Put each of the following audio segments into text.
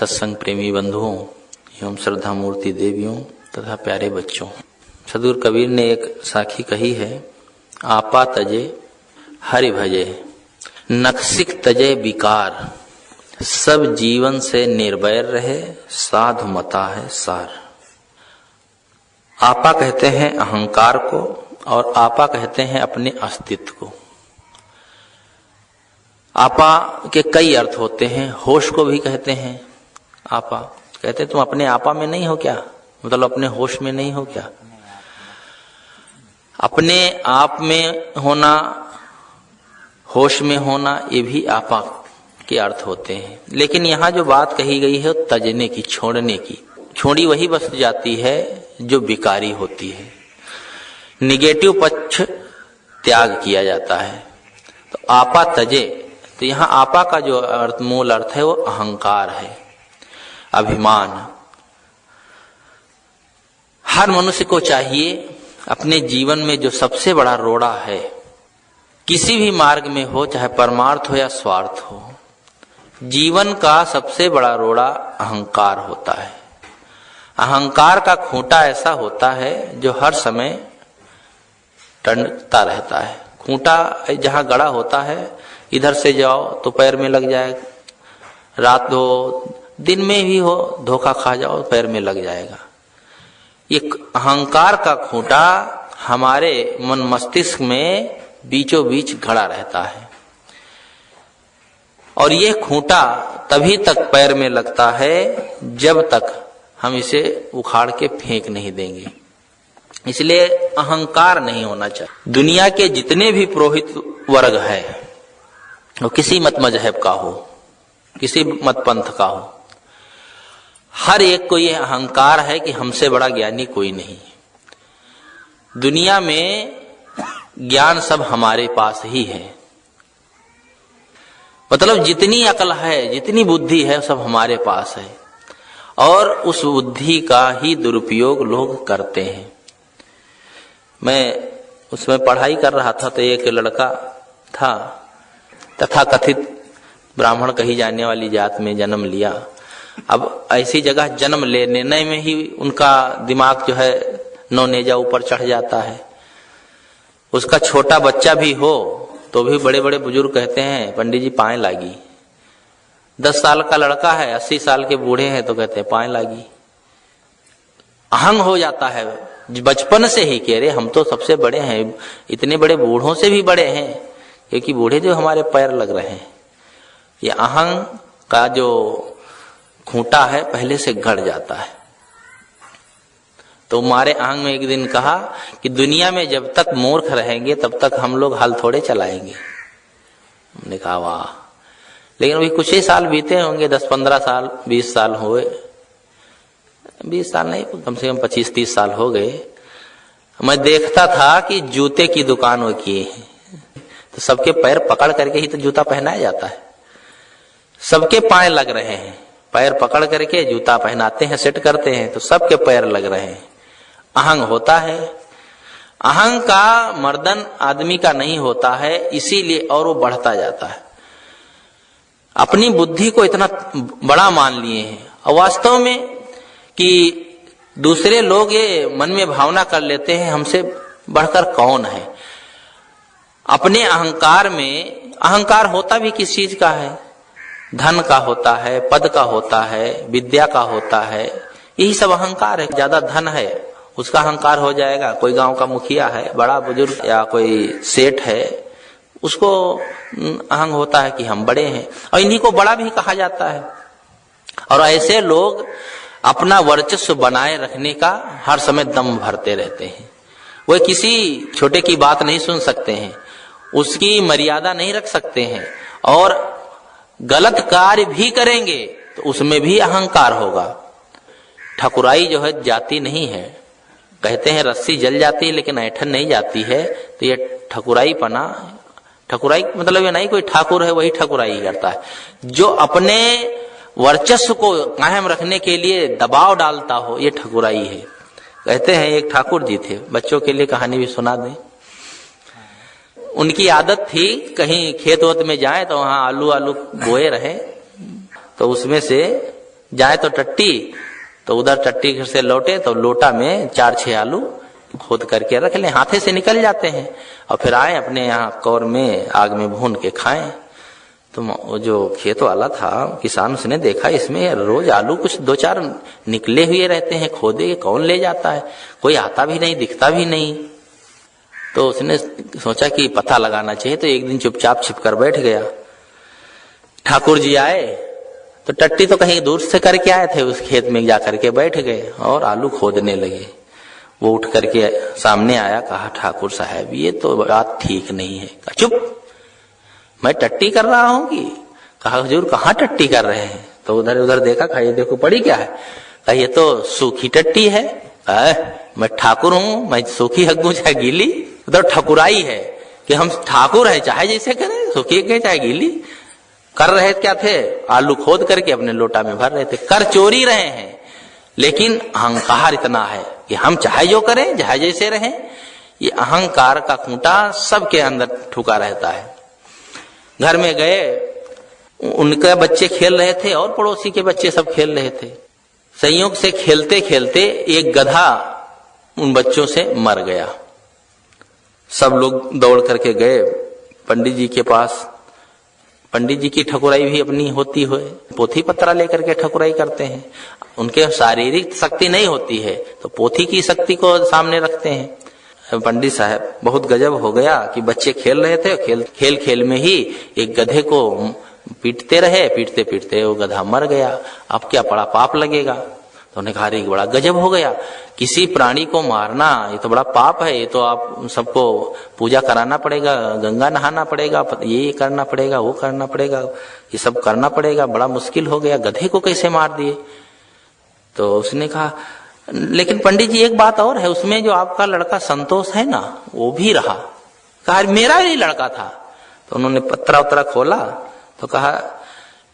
सत्संग प्रेमी बंधुओं एवं श्रद्धा मूर्ति देवियों तथा प्यारे बच्चों, सदगुरु कबीर ने एक साखी कही है, आपा तजे हरि भजे, नक्सिक तजे विकार, सब जीवन से निर्वैर रहे, साधु मता है सार। आपा कहते हैं अहंकार को और आपा कहते हैं अपने अस्तित्व को। आपा के कई अर्थ होते हैं, होश को भी कहते हैं। आपा कहते तुम अपने आपा में नहीं हो क्या, मतलब अपने होश में नहीं हो क्या। अपने आप में होना, होश में होना, ये भी आपा के अर्थ होते हैं। लेकिन यहाँ जो बात कही गई है तजने की, छोड़ने की। छोड़ी वही वस्तु जाती है जो विकारी होती है, निगेटिव पक्ष त्याग किया जाता है। तो आपा तजे, तो यहाँ आपा का जो अर्थ, मूल अर्थ है वो अहंकार है, अभिमान। हर मनुष्य को चाहिए अपने जीवन में जो सबसे बड़ा रोड़ा है, किसी भी मार्ग में हो, चाहे परमार्थ हो या स्वार्थ हो, जीवन का सबसे बड़ा रोड़ा अहंकार होता है। अहंकार का खूंटा ऐसा होता है जो हर समय टंडता रहता है। खूंटा जहां गड़ा होता है, इधर से जाओ तो पैर में लग जाएगा, रात हो दिन में भी हो, धोखा खा जाओ पैर में लग जाएगा। ये अहंकार का खूंटा हमारे मन मस्तिष्क में बीचों बीच गड़ा रहता है और ये खूंटा तभी तक पैर में लगता है जब तक हम इसे उखाड़ के फेंक नहीं देंगे। इसलिए अहंकार नहीं होना चाहिए। दुनिया के जितने भी पुरोहित वर्ग है, वो किसी मत मजहब का हो, किसी मत पंथ का हो, हर एक को यह अहंकार है कि हमसे बड़ा ज्ञानी कोई नहीं। दुनिया में ज्ञान सब हमारे पास ही है, मतलब जितनी अकल है, जितनी बुद्धि है, सब हमारे पास है और उस बुद्धि का ही दुरुपयोग लोग करते हैं। मैं उसमें पढ़ाई कर रहा था तो एक लड़का था, तथाकथित ब्राह्मण कही जाने वाली जात में जन्म लिया। अब ऐसी जगह जन्म लेने में ही उनका दिमाग जो है नौनेजा ऊपर चढ़ जाता है। उसका छोटा बच्चा भी हो तो भी बड़े बड़े बुजुर्ग कहते हैं पंडित जी पाए लागी। 10 साल का लड़का है, 80 साल के बूढ़े हैं तो कहते हैं पाए लागी। अहंग हो जाता है बचपन से ही कि अरे हम तो सबसे बड़े हैं, इतने बड़े बूढ़ों से भी बड़े हैं, क्योंकि बूढ़े जो हमारे पैर लग रहे हैं। ये अहंग का जो खूंटा है पहले से गड़ जाता है। तो हमारे अहंग में एक दिन कहा कि दुनिया में जब तक मूर्ख रहेंगे तब तक हम लोग हल थोड़े चलाएंगे। हमने कहा वाह, लेकिन अभी कुछ ही साल बीते होंगे, 10-15 साल 20 साल हुए, 20 साल नहीं, कम से कम 25-30 साल हो गए। मैं देखता था कि जूते की दुकान वो किए हैं, तो सबके पैर पकड़ करके ही तो जूता पहनाया जाता है। सबके पाए लग रहे हैं, पैर पकड़ करके जूता पहनाते हैं, सेट करते हैं, तो सबके पैर लग रहे हैं। अहंग होता है। अहंग का मर्दन आदमी का नहीं होता है, इसीलिए और वो बढ़ता जाता है। अपनी बुद्धि को इतना बड़ा मान लिए हैं और वास्तव में कि दूसरे लोग ये मन में भावना कर लेते हैं हमसे बढ़कर कौन है। अपने अहंकार में, अहंकार होता भी किस चीज का है, धन का होता है, पद का होता है, विद्या का होता है, यही सब अहंकार है। ज्यादा धन है उसका अहंकार हो जाएगा। कोई गांव का मुखिया है, बड़ा बुजुर्ग या कोई सेठ है, उसको अहंग होता है कि हम बड़े हैं, और इन्हीं को बड़ा भी कहा जाता है। और ऐसे लोग अपना वर्चस्व बनाए रखने का हर समय दम भरते रहते हैं। वो किसी छोटे की बात नहीं सुन सकते हैं, उसकी मर्यादा नहीं रख सकते हैं, और गलत कार्य भी करेंगे तो उसमें भी अहंकार होगा। ठकुराई जो है जाती नहीं है, कहते हैं रस्सी जल जाती है लेकिन ऐठन नहीं जाती है। तो ये ठकुराई पना, ठकुराई मतलब ये नहीं कोई ठाकुर है वही ठकुराई करता है। जो अपने वर्चस्व को कायम रखने के लिए दबाव डालता हो, ये ठकुराई है। कहते हैं एक ठाकुर जी थे, बच्चों के लिए कहानी भी सुना दें। उनकी आदत थी कहीं खेत वत में जाए तो वहां आलू बोए रहे, तो उसमें से जाए तो टट्टी, तो उधर टट्टी से लौटे तो लोटा में 4-6 आलू खोद करके रख लें, हाथे से निकल जाते हैं, और फिर आए अपने यहाँ कौर में आग में भून के खाएं। तो वो जो खेत वाला था किसान, उसने देखा इसमें रोज आलू कुछ 2-4 निकले हुए रहते हैं, खोदे कौन ले जाता है, कोई आता भी नहीं, दिखता भी नहीं। तो उसने सोचा कि पता लगाना चाहिए, तो एक दिन चुपचाप छिपकर बैठ गया। ठाकुर जी आए तो टट्टी तो कहीं दूर से करके आए थे, उस खेत में जा करके बैठ गए और आलू खोदने लगे। वो उठ करके सामने आया, कहा ठाकुर साहब ये तो बात ठीक नहीं है। कहा चुप, मैं टट्टी कर रहा हूं कि? कहा हुजूर कहाँ टट्टी कर रहे हैं? तो उधर उधर देखा, कहा ये देखो पड़ी क्या है? कहा ये तो सूखी टट्टी है। मैं ठाकुर हूं, मैं सूखी हग्गू चाहे गीली? उधर ठकुराई है कि हम ठाकुर है, चाहे जैसे करें, सूखी के चाहे गीली। कर रहे क्या थे? आलू खोद करके अपने लोटा में भर रहे थे। कर चोरी रहे हैं, लेकिन अहंकार इतना है कि हम चाहे जो करें, चाहे जैसे रहें। ये अहंकार का खूंटा सबके अंदर ठुका रहता है। घर में गए, उनके बच्चे खेल रहे थे और पड़ोसी के बच्चे सब खेल रहे थे। संयोग से खेलते खेलते एक गधा उन बच्चों से मर गया। सब लोग दौड़ करके गए पंडित जी के पास। पंडित जी की ठकुराई भी अपनी होती है, पोथी पत्रा लेकर के ठकुराई करते हैं। उनके शारीरिक शक्ति नहीं होती है तो पोथी की शक्ति को सामने रखते हैं। पंडित साहब बहुत गजब हो गया कि बच्चे खेल रहे थे, खेल खेल में ही एक गधे को पीटते रहे, पीटते पीटते वो गधा मर गया। अब क्या बड़ा पाप लगेगा? तो उन्हें कहा अरे बड़ा गजब हो गया, किसी प्राणी को मारना ये तो बड़ा पाप है, ये तो आप सबको पूजा कराना पड़ेगा, गंगा नहाना पड़ेगा, ये करना पड़ेगा, वो करना पड़ेगा, ये सब करना पड़ेगा, बड़ा मुश्किल हो गया, गधे को कैसे मार दिए? तो उसने कहा लेकिन पंडित जी एक बात और है, उसमें जो आपका लड़का संतोष है ना वो भी रहा। कहा मेरा ही लड़का था। तो उन्होंने पत्रा उत्तरा खोला तो कहा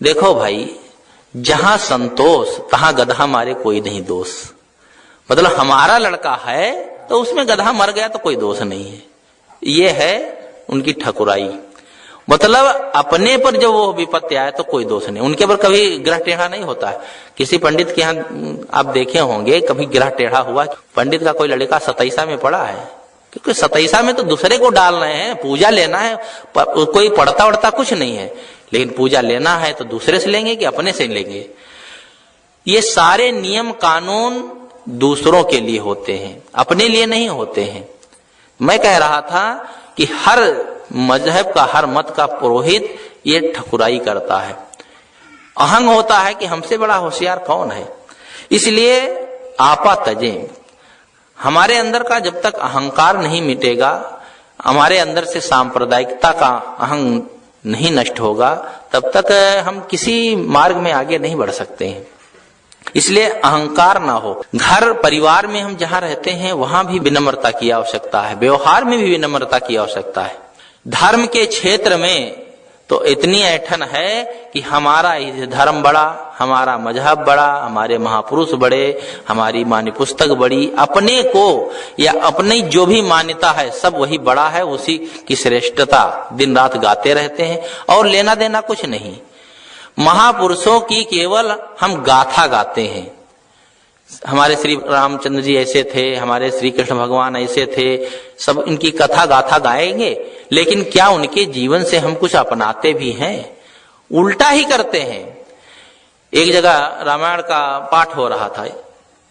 देखो भाई, जहां संतोष तहां गधा मारे कोई नहीं दोष। मतलब हमारा लड़का है तो उसमें गधा मर गया तो कोई दोष नहीं है। ये है उनकी ठकुराई। मतलब अपने पर जब वो विपत्ति आए तो कोई दोष नहीं, उनके पर कभी ग्रह टेढ़ा नहीं होता है। किसी पंडित के यहाँ आप देखे होंगे कभी ग्रह टेढ़ा हुआ? पंडित का कोई लड़का 27 में पड़ा है, क्योंकि 27 में तो दूसरे को डाल रहे हैं, पूजा लेना है, कोई पढ़ता उड़ता कुछ नहीं है, लेकिन पूजा लेना है तो दूसरे से लेंगे कि अपने से लेंगे। ये सारे नियम कानून दूसरों के लिए होते हैं, अपने लिए नहीं होते हैं। मैं कह रहा था कि हर मजहब का, हर मत का पुरोहित ये ठकुराई करता है। अहंग होता है कि हमसे बड़ा होशियार कौन है। इसलिए आपा तजें, हमारे अंदर का जब तक अहंकार नहीं मिटेगा, हमारे अंदर से सांप्रदायिकता का अहंग नहीं नष्ट होगा, तब तक हम किसी मार्ग में आगे नहीं बढ़ सकते हैं। इसलिए अहंकार ना हो। घर परिवार में हम जहां रहते हैं वहां भी विनम्रता की आवश्यकता है, व्यवहार में भी विनम्रता की आवश्यकता है। धर्म के क्षेत्र में तो इतनी ऐठन है कि हमारा धर्म बड़ा, हमारा मजहब बड़ा, हमारे महापुरुष बड़े, हमारी मान्य पुस्तक बड़ी, अपने को या अपनी जो भी मान्यता है सब वही बड़ा है, उसी की श्रेष्ठता दिन रात गाते रहते हैं और लेना देना कुछ नहीं। महापुरुषों की केवल हम गाथा गाते हैं। हमारे श्री रामचंद्र जी ऐसे थे, हमारे श्री कृष्ण भगवान ऐसे थे, सब इनकी कथा गाथा गाएंगे, लेकिन क्या उनके जीवन से हम कुछ अपनाते भी हैं? उल्टा ही करते हैं। एक जगह रामायण का पाठ हो रहा था,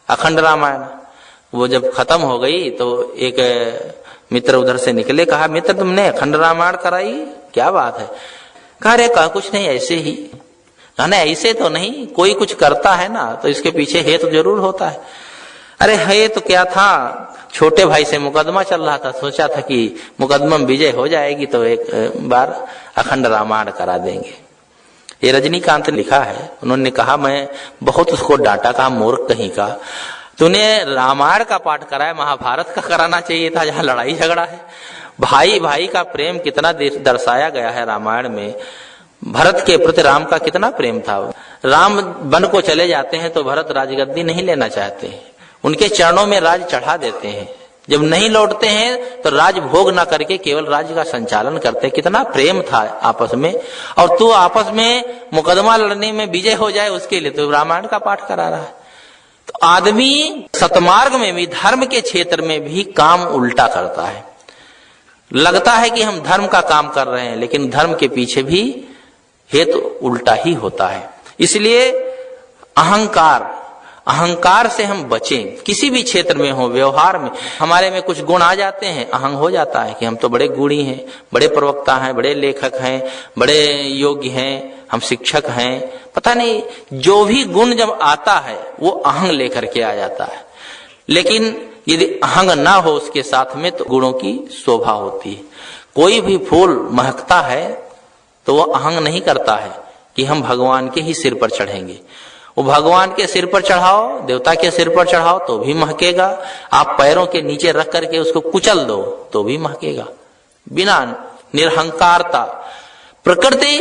अखंड रामायण। वो जब खत्म हो गई तो एक मित्र उधर से निकले, कहा मित्र तुमने अखंड रामायण कराई, क्या बात है? कहा अरे कहा कुछ नहीं, ऐसे ही। ना ऐसे तो नहीं, कोई कुछ करता है ना तो इसके पीछे हेतु तो जरूर होता है। अरे है तो क्या था, छोटे भाई से मुकदमा चल रहा था, सोचा था कि मुकदमा में विजय हो जाएगी तो एक बार अखंड रामायण करा देंगे। ये रजनीकांत ने लिखा है, उन्होंने कहा मैं बहुत उसको डांटा, कहा मूर्ख कहीं का, तूने रामायण का पाठ कराया, महाभारत का कराना चाहिए था जहां लड़ाई झगड़ा है। भाई भाई का प्रेम कितना दर्शाया गया है रामायण में। भरत के प्रति राम का कितना प्रेम था। राम वन को चले जाते हैं तो भरत राजगद्दी नहीं लेना चाहते हैं, उनके चरणों में राज चढ़ा देते हैं, जब नहीं लौटते हैं तो राज भोग ना करके केवल राज्य का संचालन करते हैं। कितना प्रेम था आपस में, और तू आपस में मुकदमा लड़ने में विजय हो जाए उसके लिए तो रामायण का पाठ करा रहा है। तो आदमी सतमार्ग में भी, धर्म के क्षेत्र में भी काम उल्टा करता है। लगता है कि हम धर्म का काम कर रहे हैं, लेकिन धर्म के पीछे भी हेतु उल्टा ही होता है। इसलिए अहंकार से हम बचें। किसी भी क्षेत्र में हो, व्यवहार में हमारे में कुछ गुण आ जाते हैं, अहंग हो जाता है कि हम तो बड़े गुणी हैं, बड़े प्रवक्ता हैं, बड़े लेखक हैं, बड़े योग्य हैं, हम शिक्षक हैं। पता नहीं जो भी गुण जब आता है वो अहंग लेकर के आ जाता है। लेकिन यदि अहंग ना हो उसके साथ में तो गुणों की शोभा होती है। कोई भी फूल महकता है तो वो अहंग नहीं करता है कि हम भगवान के ही सिर पर चढ़ेंगे। वो भगवान के सिर पर चढ़ाओ, देवता के सिर पर चढ़ाओ तो भी महकेगा। आप पैरों के नीचे रख करके उसको कुचल दो तो भी महकेगा, बिना निरहंकारता। प्रकृति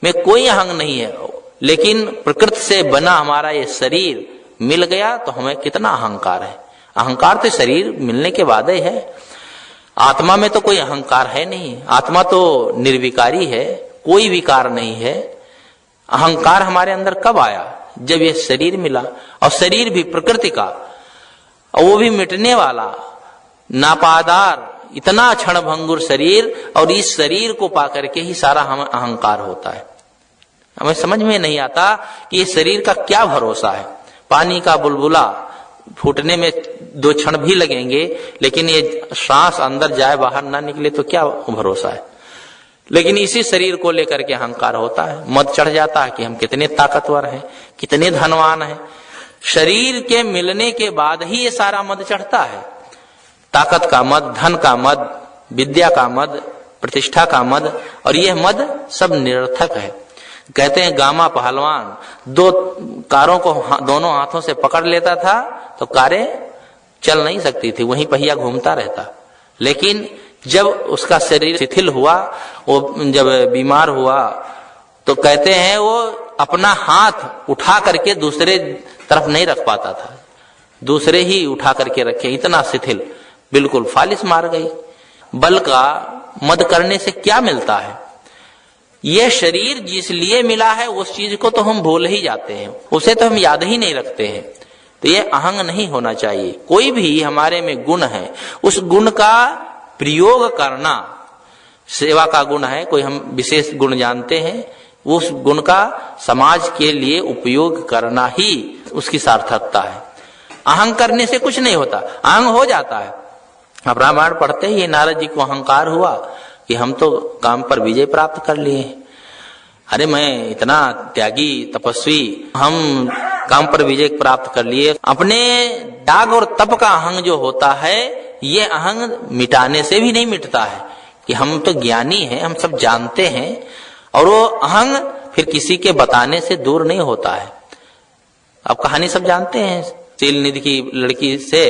में कोई अहंग नहीं है, लेकिन प्रकृति से बना हमारा ये शरीर मिल गया तो हमें कितना अहंकार है। अहंकार तो शरीर मिलने के बाद ही है। आत्मा में तो कोई अहंकार है नहीं, आत्मा तो निर्विकारी है, कोई विकार नहीं है। अहंकार हमारे अंदर कब आया? जब ये शरीर मिला, और शरीर भी प्रकृति का, और वो भी मिटने वाला, नापादार, इतना क्षण भंगुर शरीर, और इस शरीर को पाकर के ही सारा हमें अहंकार होता है। हमें समझ में नहीं आता कि ये शरीर का क्या भरोसा है। पानी का बुलबुला फूटने में 2 क्षण भी लगेंगे, लेकिन ये सांस अंदर जाए बाहर ना निकले तो क्या भरोसा है। लेकिन इसी शरीर को लेकर के अहंकार होता है, मद चढ़ जाता है कि हम कितने ताकतवर हैं, कितने धनवान हैं। शरीर के मिलने के बाद ही ये सारा मद चढ़ता है। ताकत का मद, धन का मद, विद्या का मद, प्रतिष्ठा का मद, और यह मद सब निरर्थक है। कहते हैं गामा पहलवान 2 कारों को दोनों हाथों से पकड़ लेता था तो कारें चल नहीं सकती थी, वहीं पहिया घूमता रहता। लेकिन जब उसका शरीर शिथिल हुआ, वो जब बीमार हुआ, तो कहते हैं वो अपना हाथ उठा करके दूसरे तरफ नहीं रख पाता था, दूसरे ही उठा करके रखे, इतना शिथिल, बिल्कुल फालिस मार गई। बल का मद करने से क्या मिलता है? यह शरीर जिस लिए मिला है उस चीज को तो हम भूल ही जाते हैं, उसे तो हम याद ही नहीं रखते हैं। तो यह अहंग नहीं होना चाहिए। कोई भी हमारे में गुण है, उस गुण का प्रयोग करना, सेवा का गुण है, कोई हम विशेष गुण जानते हैं, उस गुण का समाज के लिए उपयोग करना ही उसकी सार्थकता है। अहंग करने से कुछ नहीं होता, अहंग हो जाता है। अब रामायण पढ़ते ही नारद जी को अहंकार हुआ कि हम तो काम पर विजय प्राप्त कर लिए। अरे मैं इतना त्यागी तपस्वी, हम काम पर विजय प्राप्त कर लिए। अपने त्याग और तप का अहंग जो होता है, ये अहंग मिटाने से भी नहीं मिटता है कि हम तो ज्ञानी हैं, हम सब जानते हैं। और वो अहंग फिर किसी के बताने से दूर नहीं होता है। अब कहानी सब जानते हैं, सील निधि की लड़की से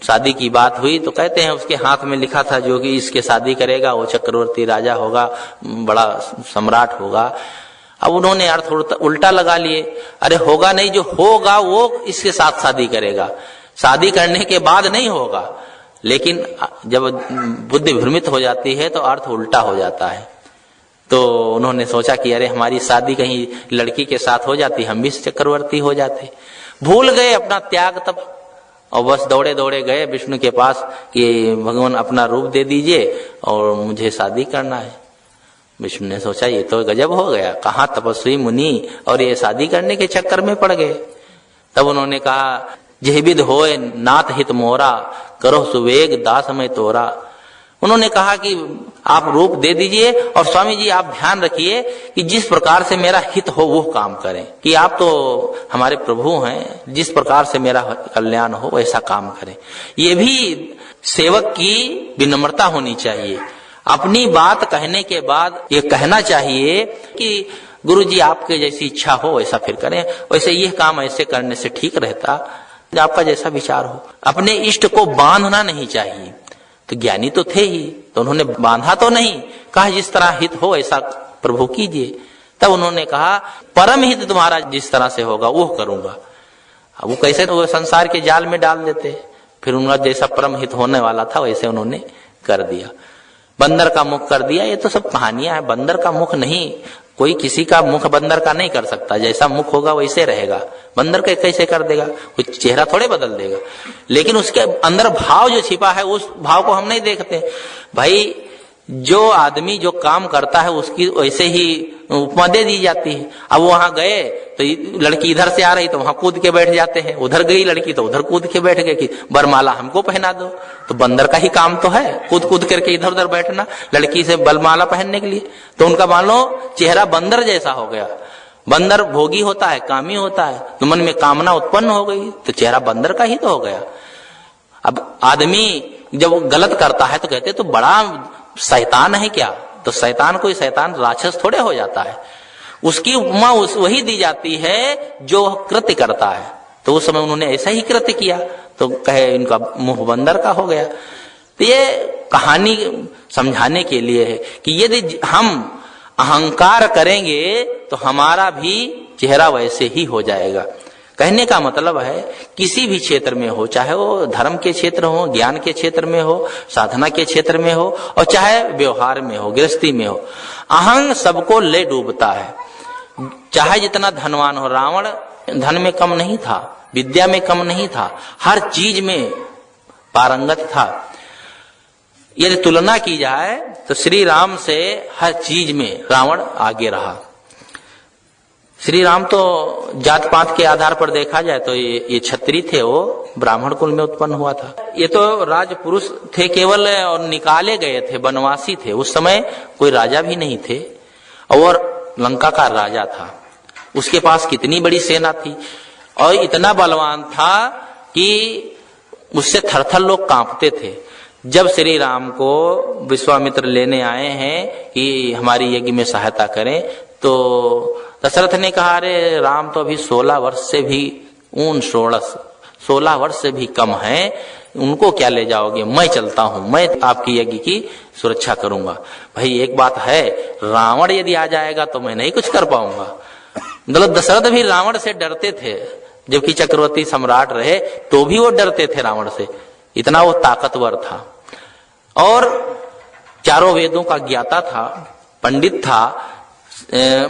शादी की बात हुई तो कहते हैं उसके हाथ में लिखा था जो कि इसके शादी करेगा वो चक्रवर्ती राजा होगा, बड़ा सम्राट होगा। अब उन्होंने अर्थ उल्टा लगा लिए, अरे होगा नहीं, जो होगा वो इसके साथ शादी करेगा, शादी करने के बाद नहीं होगा। लेकिन जब बुद्धि भ्रमित हो जाती है तो अर्थ उल्टा हो जाता है। तो उन्होंने सोचा कि अरे हमारी शादी कहीं लड़की के साथ हो जाती, हम भी चक्रवर्ती हो जाते। भूल गए अपना त्याग तप, और बस दौड़े दौड़े गए विष्णु के पास कि भगवान अपना रूप दे दीजिए और मुझे शादी करना है। विष्णु ने सोचा ये तो गजब हो गया, कहाँ तपस्वी मुनि और ये शादी करने के चक्कर में पड़ गए। तब उन्होंने कहा जेहिबिद होए नाथ हित मोरा, करो सुवेग दास में तोरा। उन्होंने कहा कि आप रूप दे दीजिए और स्वामी जी आप ध्यान रखिए कि जिस प्रकार से मेरा हित हो वो काम करें, कि आप तो हमारे प्रभु हैं, जिस प्रकार से मेरा कल्याण हो वैसा काम करें। ये भी सेवक की विनम्रता होनी चाहिए। अपनी बात कहने के बाद ये कहना चाहिए कि गुरु जी आपके जैसी इच्छा हो वैसा फिर करें, वैसे ये काम ऐसे करने से ठीक रहता, आपका जैसा विचार हो। अपने इष्ट को बांधना नहीं चाहिए। तो ज्ञानी तो थे ही, तो उन्होंने बांधा तो नहीं, कहा जिस तरह हित हो ऐसा प्रभु कीजिए। तब उन्होंने कहा परम हित तुम्हारा जिस तरह से होगा वो करूंगा। अब वो कैसे, तो वो संसार के जाल में डाल देते, फिर उनका जैसा परम हित होने वाला था वैसे उन्होंने कर दिया, बंदर का मुख कर दिया। ये तो सब कहानियां हैं, बंदर का मुख नहीं, कोई किसी का मुख बंदर का नहीं कर सकता, जैसा मुख होगा वैसे रहेगा। बंदर का कैसे कर देगा, कोई चेहरा थोड़े बदल देगा, लेकिन उसके अंदर भाव जो छिपा है उस भाव को हम नहीं देखते। भाई जो आदमी जो काम करता है उसकी वैसे ही उपमा दे दी जाती है। अब वहां गए तो लड़की इधर से आ रही तो वहां कूद के बैठ जाते हैं, उधर गई लड़की तो उधर कूद के बैठ गए कि बरमाला हमको पहना दो। तो बंदर का ही काम तो है कूद कूद करके इधर उधर बैठना लड़की से बरमाला पहनने के लिए। तो उनका मान लो चेहरा बंदर जैसा हो गया। बंदर भोगी होता है, कामी होता है, तो मन में कामना उत्पन्न हो गई तो चेहरा बंदर का ही तो हो गया। अब आदमी जब गलत करता है तो कहते तो बड़ा शैतान है क्या, तो शैतान कोई शैतान राक्षस थोड़े हो जाता है। उसकी उपमा वही दी जाती है जो कृत्य करता है। तो उस समय उन्होंने ऐसा ही कृत्य किया तो कहे इनका मुंह बंदर का हो गया। तो ये कहानी समझाने के लिए है कि यदि हम अहंकार करेंगे तो हमारा भी चेहरा वैसे ही हो जाएगा। कहने का मतलब है किसी भी क्षेत्र में हो, चाहे वो धर्म के क्षेत्र हो, ज्ञान के क्षेत्र में हो, साधना के क्षेत्र में हो, और चाहे व्यवहार में हो, गृहस्थी में हो, अहंग सबको ले डूबता है। चाहे जितना धनवान हो, रावण धन में कम नहीं था, विद्या में कम नहीं था, हर चीज में पारंगत था। यदि तुलना की जाए तो श्री राम से हर चीज में रावण आगे रहा। श्री राम तो जात पात के आधार पर देखा जाए तो ये क्षत्रिय थे, वो ब्राह्मण कुल में उत्पन्न हुआ था। ये तो राजपुरुष थे केवल और निकाले गए थे, वनवासी थे। उस समय कोई राजा भी नहीं थे और लंका का राजा था। उसके पास कितनी बड़ी सेना थी और इतना बलवान था कि उससे थरथर लोग कांपते थे। जब श्री राम को विश्वामित्र लेने आए हैं कि हमारी यज्ञ में सहायता करें, तो दशरथ ने कहा अरे राम तो अभी 16 वर्ष से भी 16 वर्ष से भी कम है, उनको क्या ले जाओगे, मैं चलता हूं, मैं आपकी यज्ञ की सुरक्षा करूंगा। भाई एक बात है, रावण यदि आ जाएगा तो मैं नहीं कुछ कर पाऊंगा। मतलब दशरथ भी रावण से डरते थे, जबकि चक्रवर्ती सम्राट रहे तो भी वो डरते थे रावण से, इतना वो ताकतवर था और चारों वेदों का ज्ञाता था, पंडित था।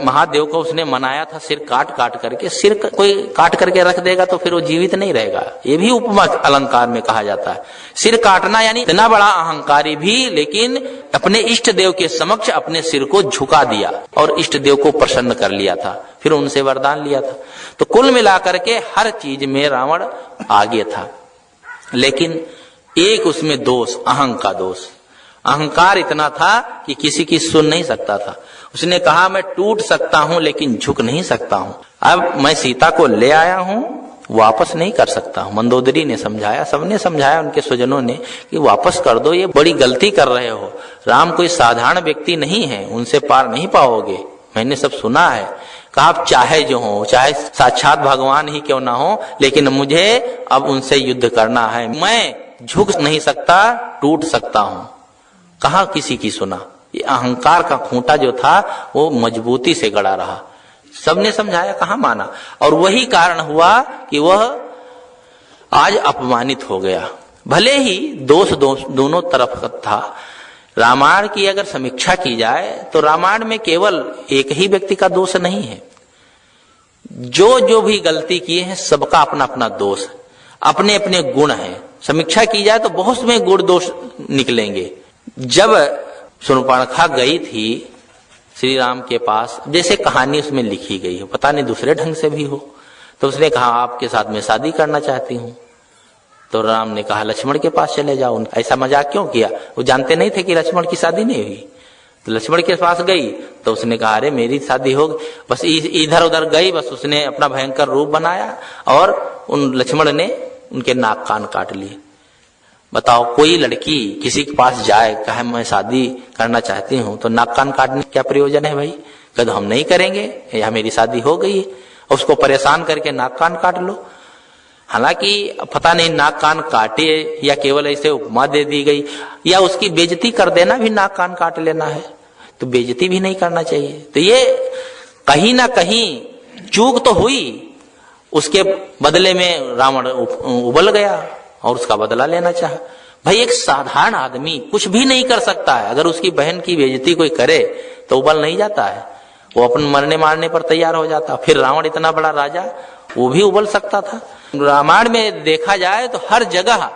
महादेव को उसने मनाया था सिर काट काट करके। सिर कोई काट करके रख देगा तो फिर वो जीवित नहीं रहेगा, ये भी उपमा अलंकार में कहा जाता है। सिर काटना यानी इतना बड़ा अहंकारी भी, लेकिन अपने इष्ट देव के समक्ष अपने सिर को झुका दिया और इष्ट देव को प्रसन्न कर लिया था, फिर उनसे वरदान लिया था। तो कुल मिलाकर के हर चीज में रावण आगे था, लेकिन एक उसमें दोष, अहंग का दोष। अहंकार इतना था कि किसी की सुन नहीं सकता था। उसने कहा मैं टूट सकता हूं लेकिन झुक नहीं सकता हूं। अब मैं सीता को ले आया हूं, वापस नहीं कर सकता हूं। मंदोदरी ने समझाया, सबने समझाया, उनके स्वजनों ने कि वापस कर दो, ये बड़ी गलती कर रहे हो। राम कोई साधारण व्यक्ति नहीं है, उनसे पार नहीं पाओगे, मैंने सब सुना है। कहा आप चाहे जो हो, चाहे साक्षात भगवान ही क्यों ना हो, लेकिन मुझे अब उनसे युद्ध करना है। मैं झुक नहीं सकता, टूट सकता हूं। कहां किसी की सुना। ये अहंकार का खूंटा जो था वो मजबूती से गड़ा रहा। सबने समझाया, कहां माना। और वही कारण हुआ कि वह आज अपमानित हो गया। भले ही दोष दोनों तरफ था। रामायण की अगर समीक्षा की जाए तो रामायण में केवल एक ही व्यक्ति का दोष नहीं है। जो जो भी गलती किए हैं सबका अपना अपना दोष है, अपने अपने गुण हैं। समीक्षा की जाए तो बहुत में गुण दोष निकलेंगे। जब शूर्पणखा गई थी श्री राम के पास, जैसे कहानी उसमें लिखी गई हो, पता नहीं दूसरे ढंग से भी हो, तो उसने कहा आपके साथ मैं शादी करना चाहती हूं। तो राम ने कहा लक्ष्मण के पास चले जाओ। ऐसा मजाक क्यों किया, वो जानते नहीं थे कि लक्ष्मण की शादी नहीं हुई। तो लक्ष्मण के पास गई तो उसने कहा अरे मेरी शादी हो गई। बस इधर उधर गई, बस उसने अपना भयंकर रूप बनाया और उन लक्ष्मण ने उनके नाक कान काट लिए। बताओ, कोई लड़की किसी के पास जाए, कहे मैं शादी करना चाहती हूं, तो नाक कान काटने क्या प्रयोजन है भाई। कद हम नहीं करेंगे, या मेरी शादी हो गई है, उसको परेशान करके नाक कान काट लो। हालांकि पता नहीं नाक कान काटे या केवल ऐसे उपमा दे दी गई, या उसकी बेइज्जती कर देना भी नाक कान काट लेना है, तो बेइज्जती भी नहीं करना चाहिए। तो ये कहीं ना कहीं चूक तो हुई, उसके बदले में रावण उबल गया, और उसका बदला लेना चाहा। भाई एक साधारण आदमी कुछ भी नहीं कर सकता है, अगर उसकी बहन की बेइज्जती कोई करे तो उबल नहीं जाता है, वो अपन मरने मारने पर तैयार हो जाता। फिर रावण इतना बड़ा राजा, वो भी उबल सकता था। रामायण में देखा जाए तो हर जगह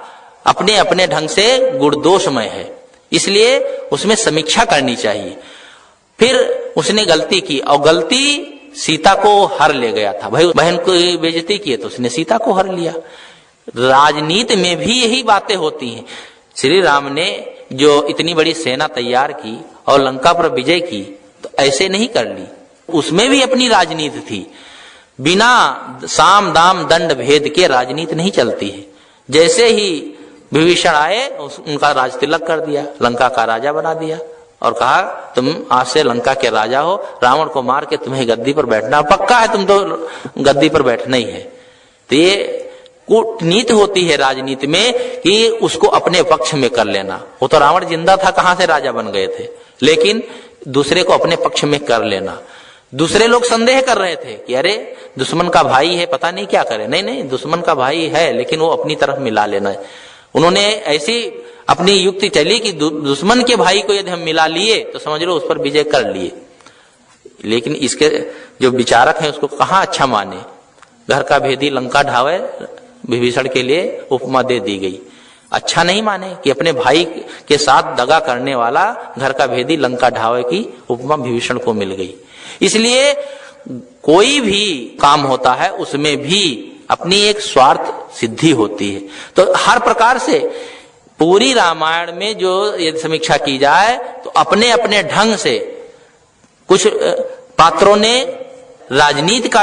अपने अपने ढंग से गुणदोषमय है, इसलिए उसमें समीक्षा करनी चाहिए। फिर उसने गलती की और गलती सीता को हर ले गया था। भाई बहन को बेइज्जती की है तो उसने सीता को हर लिया। राजनीति में भी यही बातें होती हैं। श्री राम ने जो इतनी बड़ी सेना तैयार की और लंका पर विजय की तो ऐसे नहीं कर ली, उसमें भी अपनी राजनीति थी। बिना साम दाम दंड भेद के राजनीति नहीं चलती है। जैसे ही विभीषण आए उनका राज तिलक कर दिया, लंका का राजा बना दिया और कहा तुम आज से लंका के राजा हो, रावण को मार के तुम्हें गद्दी पर बैठना पक्का है, तुम तो गद्दी पर बैठना ही है। तो ये कूटनीति होती है राजनीति में कि उसको अपने पक्ष में कर लेना। वो तो रावण जिंदा था, कहां से राजा बन गए थे, लेकिन दूसरे को अपने पक्ष में कर लेना। दूसरे लोग संदेह कर रहे थे कि अरे दुश्मन का भाई है, पता नहीं क्या करे। नहीं नहीं, दुश्मन का भाई है लेकिन वो अपनी तरफ मिला लेना है। उन्होंने ऐसी अपनी युक्ति चली कि दुश्मन के भाई को यदि हम मिला लिए तो समझ लो उस पर विजय कर लिए। लेकिन इसके जो विचारक हैं उसको कहां अच्छा माने। घर का भेदी लंका ढावे विभीषण के लिए उपमा दे दी गई। अच्छा नहीं माने कि अपने भाई के साथ दगा करने वाला घर का भेदी लंका ढावे की उपमा विभीषण को मिल गई। इसलिए कोई भी काम होता है उसमें भी अपनी एक स्वार्थ सिद्धि होती है। तो हर प्रकार से पूरी रामायण में जो यदि समीक्षा की जाए तो अपने अपने ढंग से कुछ पात्रों ने राजनीति का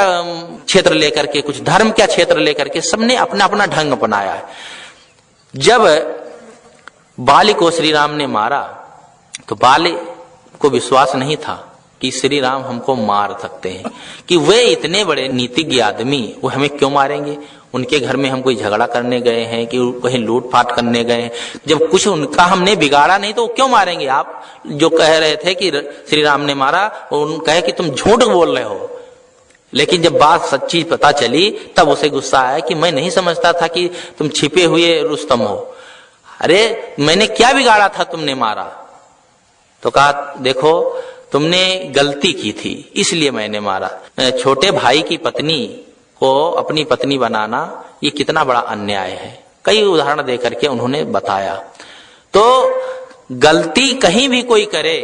क्षेत्र लेकर के, कुछ धर्म का क्षेत्र लेकर के, सबने अपना अपना ढंग अपनाया है। जब बाली को श्री राम ने मारा तो बाली को विश्वास नहीं था कि श्री राम हमको मार सकते हैं, कि वे इतने बड़े नीतिज्ञ आदमी वो हमें क्यों मारेंगे। उनके घर में हम कोई झगड़ा करने गए हैं कि कहीं लूटपाट करने गए हैं, जब कुछ उनका हमने बिगाड़ा नहीं तो वो क्यों मारेंगे। आप जो कह रहे थे कि श्री राम ने मारा, उन कहे कि तुम झूठ बोल रहे हो। लेकिन जब बात सच्ची पता चली तब उसे गुस्सा आया कि मैं नहीं समझता था कि तुम छिपे हुए रुस्तम हो। अरे मैंने क्या बिगाड़ा था, तुमने मारा। तो कहा देखो तुमने गलती की थी इसलिए मैंने मारा। छोटे भाई की पत्नी को अपनी पत्नी बनाना ये कितना बड़ा अन्याय है। कई उदाहरण देकर के उन्होंने बताया। तो गलती कहीं भी कोई करे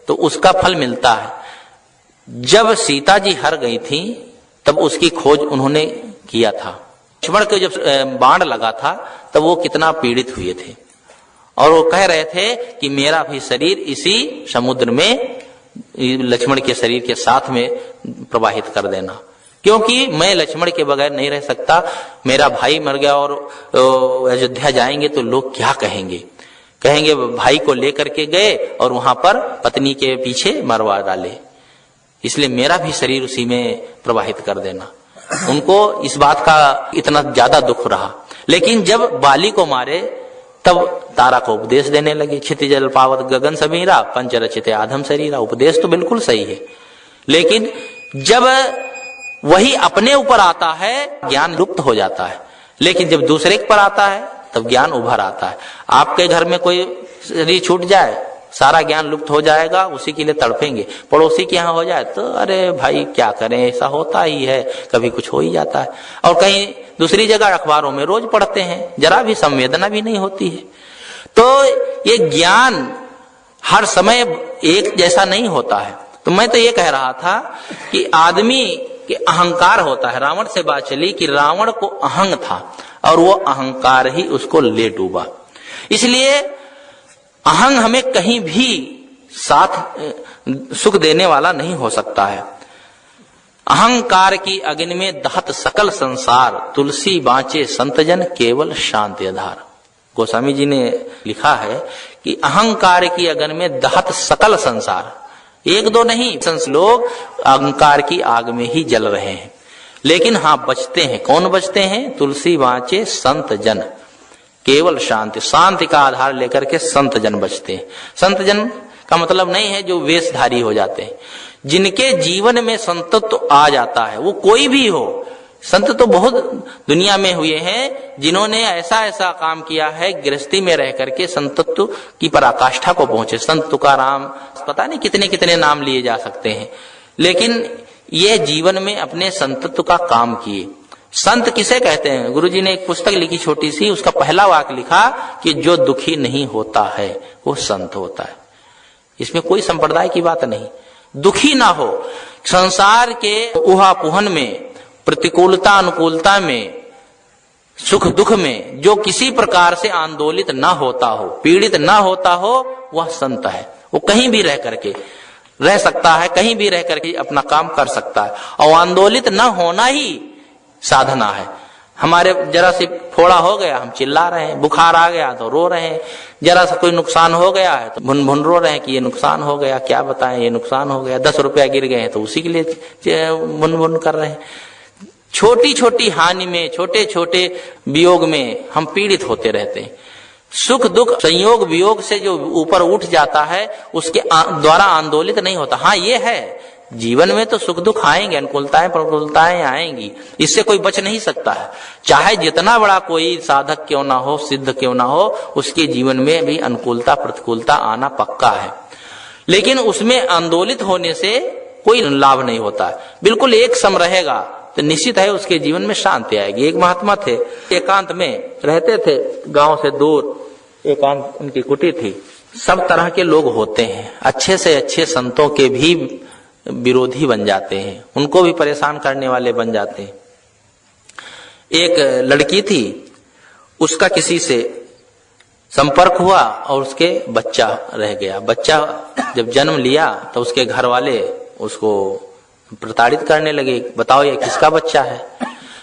तो उसका फल मिलता है। जब सीता जी हर गई थी तब उसकी खोज उन्होंने किया था। लक्ष्मण के जब बाण लगा था तब वो कितना पीड़ित हुए थे और वो कह रहे थे कि मेरा भी शरीर इसी समुद्र में लक्ष्मण के शरीर के साथ में प्रवाहित कर देना, क्योंकि मैं लक्ष्मण के बगैर नहीं रह सकता। मेरा भाई मर गया और अयोध्या जाएंगे तो लोग क्या कहेंगे। कहेंगे भाई को लेकर के गए और वहां पर पत्नी के पीछे मरवा डाले, इसलिए मेरा भी शरीर उसी में प्रवाहित कर देना। उनको इस बात का इतना ज्यादा दुख रहा। लेकिन जब बाली को मारे तब तारा को उपदेश देने लगे। क्षिति जल पावत गगन समीरा पंच रचिते आधम शरीरा। उपदेश तो बिल्कुल सही है, लेकिन जब वही अपने ऊपर आता है ज्ञान लुप्त हो जाता है, लेकिन जब दूसरे पर आता है तब ज्ञान उभर आता है। आपके घर में कोई शरीर छूट जाए सारा ज्ञान लुप्त हो जाएगा, उसी के लिए तड़पेंगे। पड़ोसी के यहाँ हो जाए तो अरे भाई क्या करें, ऐसा होता ही है, कभी कुछ हो ही जाता है। और कहीं दूसरी जगह अखबारों में रोज पढ़ते हैं, जरा भी संवेदना भी नहीं होती है। तो ये ज्ञान हर समय एक जैसा नहीं होता है। तो मैं तो ये कह रहा था कि आदमी के अहंकार होता है। रावण से बात चली कि रावण को अहंग था और वो अहंकार ही उसको ले डूबा। इसलिए अहंग हमें कहीं भी साथ सुख देने वाला नहीं हो सकता है। अहंकार की अग्नि में दहत सकल संसार, तुलसी बाँचे संतजन केवल शांति आधार। गोस्वामी जी ने लिखा है कि अहंकार की अग्नि में दहत सकल संसार, एक दो नहीं, लोग अहंकार की आग में ही जल रहे हैं। लेकिन हाँ बचते हैं। कौन बचते हैं? तुलसी बाँचे संत जन केवल शांति। शांति का आधार लेकर के संत जन बचते हैं। संत जन का मतलब नहीं है जो वेशधारी हो जाते हैं, जिनके जीवन में संतत्व आ जाता है, वो कोई भी हो, संत तो बहुत दुनिया में हुए हैं जिन्होंने ऐसा ऐसा काम किया है, गृहस्थी में रह करके संतत्व की पराकाष्ठा को पहुंचे। संत तुकाराम, पता नहीं कितने कितने नाम लिए जा सकते हैं, लेकिन ये जीवन में अपने संतत्व का काम किए। संत किसे कहते हैं? गुरुजी ने एक पुस्तक लिखी छोटी सी, उसका पहला वाक्य लिखा कि जो दुखी नहीं होता है वो संत होता है। इसमें कोई संप्रदाय की बात नहीं। दुखी ना हो, संसार के उहापोहन में, प्रतिकूलता अनुकूलता में, सुख दुख में जो किसी प्रकार से आंदोलित ना होता हो, पीड़ित ना होता हो, वह संत है। वो कहीं भी रह करके रह सकता है, कहीं भी रह करके अपना काम कर सकता है, और आंदोलित ना होना ही साधना है। हमारे जरा सी फोड़ा हो गया हम चिल्ला रहे हैं, बुखार आ गया तो रो रहे हैं, जरा सा कोई नुकसान हो गया है तो भुन भुन रो रहे हैं कि ये नुकसान हो गया, क्या बताएं ये नुकसान हो गया, 10 रुपया गिर गए हैं तो उसी के लिए भुन भुन कर रहे हैं। छोटी छोटी हानि में, छोटे छोटे वियोग में हम पीड़ित होते रहते हैं। सुख दुख संयोग वियोग से जो ऊपर उठ जाता है उसके द्वारा आंदोलित नहीं होता। हाँ, ये है, जीवन में तो सुख दुख आएंगे, अनुकूलताएं प्रतिकूलताएं आएंगी, इससे कोई बच नहीं सकता है। चाहे जितना बड़ा कोई साधक क्यों ना हो, सिद्ध क्यों ना हो, उसके जीवन में भी अनुकूलता प्रतिकूलता आना पक्का है। लेकिन उसमें आंदोलित होने से कोई लाभ नहीं होता है। बिल्कुल एक सम रहेगा तो निश्चित है उसके जीवन में शांति आएगी। एक महात्मा थे, एकांत में रहते थे, गांव से दूर एकांत उनकी कुटी थी। सब तरह के लोग होते हैं, अच्छे से अच्छे संतों के भी विरोधी बन जाते हैं, उनको भी परेशान करने वाले बन जाते हैं। एक लड़की थी, उसका किसी से संपर्क हुआ और उसके बच्चा रह गया। बच्चा जब जन्म लिया तो उसके घर वाले उसको प्रताड़ित करने लगे, बताओ ये किसका बच्चा है।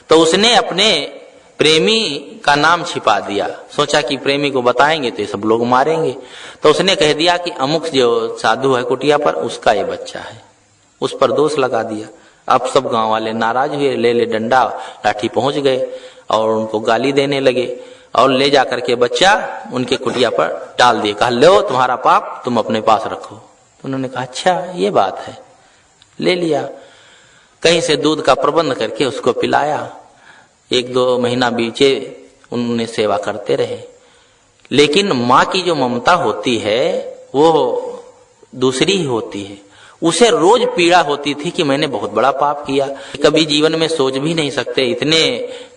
तो उसने अपने प्रेमी का नाम छिपा दिया, सोचा कि प्रेमी को बताएंगे तो ये सब लोग मारेंगे। तो उसने कह दिया कि अमुक जो साधु है कुटिया पर, उसका ये बच्चा है, उस पर दोष लगा दिया। अब सब गांव वाले नाराज हुए, ले ले डंडा लाठी पहुंच गए और उनको गाली देने लगे और ले जाकर के बच्चा उनके कुटिया पर डाल दिए। कहा लो तुम्हारा पाप तुम अपने पास रखो। तो उन्होंने कहा अच्छा ये बात है, ले लिया। कहीं से दूध का प्रबंध करके उसको पिलाया। 1-2 महीना बीचे, उन्होंने सेवा करते रहे। लेकिन माँ की जो ममता होती है वो दूसरी ही होती है। उसे रोज पीड़ा होती थी कि मैंने बहुत बड़ा पाप किया। कभी जीवन में सोच भी नहीं सकते, इतने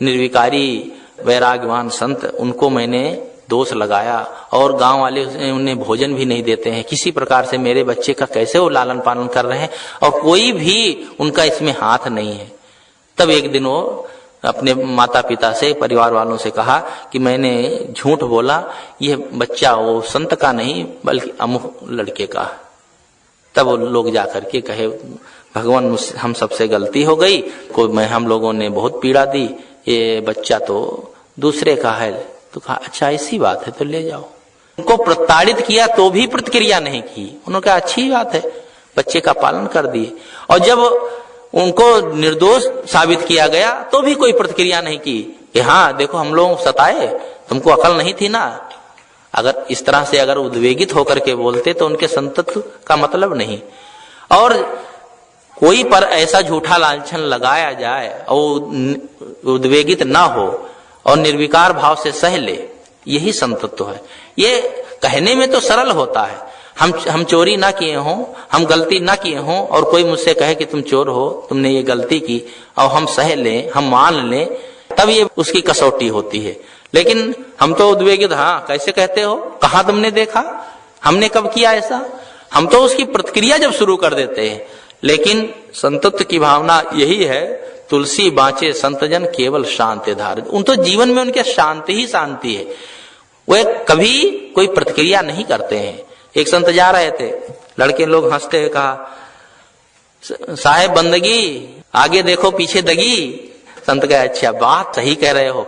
निर्विकारी वैराग्यवान संत, उनको मैंने दोष लगाया और गांव वाले उन्हें भोजन भी नहीं देते हैं। किसी प्रकार से मेरे बच्चे का कैसे वो लालन पालन कर रहे हैं और कोई भी उनका इसमें हाथ नहीं है। तब एक दिन वो अपने माता पिता से, परिवार वालों से कहा कि मैंने झूठ बोला, ये बच्चा वो संत का नहीं बल्कि अमुक लड़के का। तब वो लोग जाकर के कहे भगवान हम सबसे गलती हो गई, हम लोगों ने बहुत पीड़ा दी, ये बच्चा तो दूसरे का है। तो कहा अच्छा ऐसी बात है तो ले जाओ। उनको प्रताड़ित किया तो भी प्रतिक्रिया नहीं की। उन्होंने कहा अच्छी बात है, बच्चे का पालन कर दिए। और जब उनको निर्दोष साबित किया गया तो भी कोई प्रतिक्रिया नहीं की कि हाँ देखो हम लोग सताए, तुमको अकल नहीं थी ना। अगर इस तरह से अगर उद्वेगित होकर के बोलते तो उनके संतत्व का मतलब नहीं। और कोई पर ऐसा झूठा लांछन लगाया जाए और उद्वेगित ना हो और निर्विकार भाव से सह ले, यही संतत्व है। ये कहने में तो सरल होता है, हम चोरी ना किए हों, हम गलती ना किए हों और कोई मुझसे कहे कि तुम चोर हो, तुमने ये गलती की, और हम सह लें, हम मान लें, तब ये उसकी कसौटी होती है। लेकिन हम तो उद्वेगित, हाँ कैसे कहते हो, कहाँ तुमने देखा, हमने कब किया ऐसा, हम तो उसकी प्रतिक्रिया जब शुरू कर देते हैं। लेकिन संतत्व की भावना यही है, तुलसी बाँचे संतजन केवल शांति धार। उन तो जीवन में उनके शांति ही शांति है, वे कभी कोई प्रतिक्रिया नहीं करते हैं। एक संत जा रहे थे, लड़के लोग हंसते हुए कहा साहेब बंदगी आगे देखो पीछे दगी। संत कहे अच्छा बात सही कह रहे हो।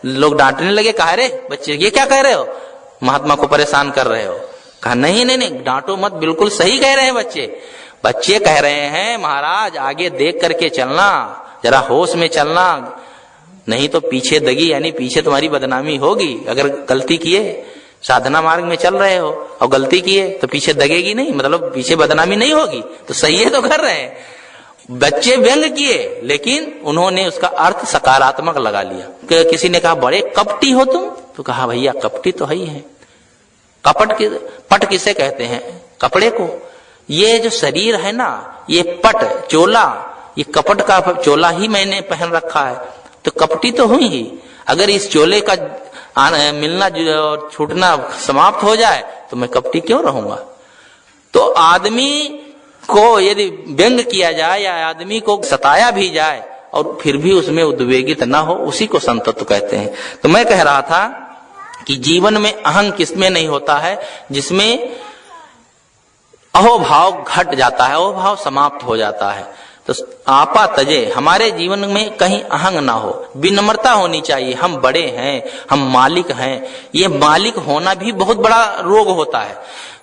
लोग डांटने लगे, कहा रे बच्चे ये क्या कह रहे हो, महात्मा को परेशान कर रहे हो। कहा नहीं नहीं नहीं डांटो मत, बिल्कुल सही कह रहे हैं बच्चे कह रहे हैं महाराज आगे देख करके चलना, जरा होश में चलना, नहीं तो पीछे दगी, यानी पीछे तुम्हारी बदनामी होगी। अगर गलती किए, साधना मार्ग में चल रहे हो और गलती किए तो पीछे दगेगी नहीं, मतलब पीछे बदनामी नहीं होगी, तो सही है तो कर रहे हैं। बच्चे व्यंग किए, लेकिन उन्होंने उसका अर्थ सकारात्मक लगा लिया। किसी ने कहा बड़े कपटी हो तुम, तो कहा भैया कपटी तो है ही है। पट किसे कहते हैं? कपड़े को। ये जो शरीर है ना, ये पट चोला, ये कपट का चोला ही मैंने पहन रखा है, तो कपटी तो हुई ही। अगर इस चोले का मिलना और छूटना समाप्त हो जाए तो मैं कपटी क्यों रहूंगा? तो आदमी को यदि व्यंग किया जाए या आदमी को सताया भी जाए और फिर भी उसमें उद्वेगित ना हो, उसी को संतत्व कहते हैं। तो मैं कह रहा था कि जीवन में अहंग किसमें नहीं होता है? जिसमें अहोभाव घट जाता है, अहोभाव समाप्त हो जाता है। तो आपा तजे, हमारे जीवन में कहीं अहंग ना हो, विनम्रता होनी चाहिए। हम बड़े हैं, हम मालिक हैं। ये मालिक होना भी बहुत बड़ा रोग होता है।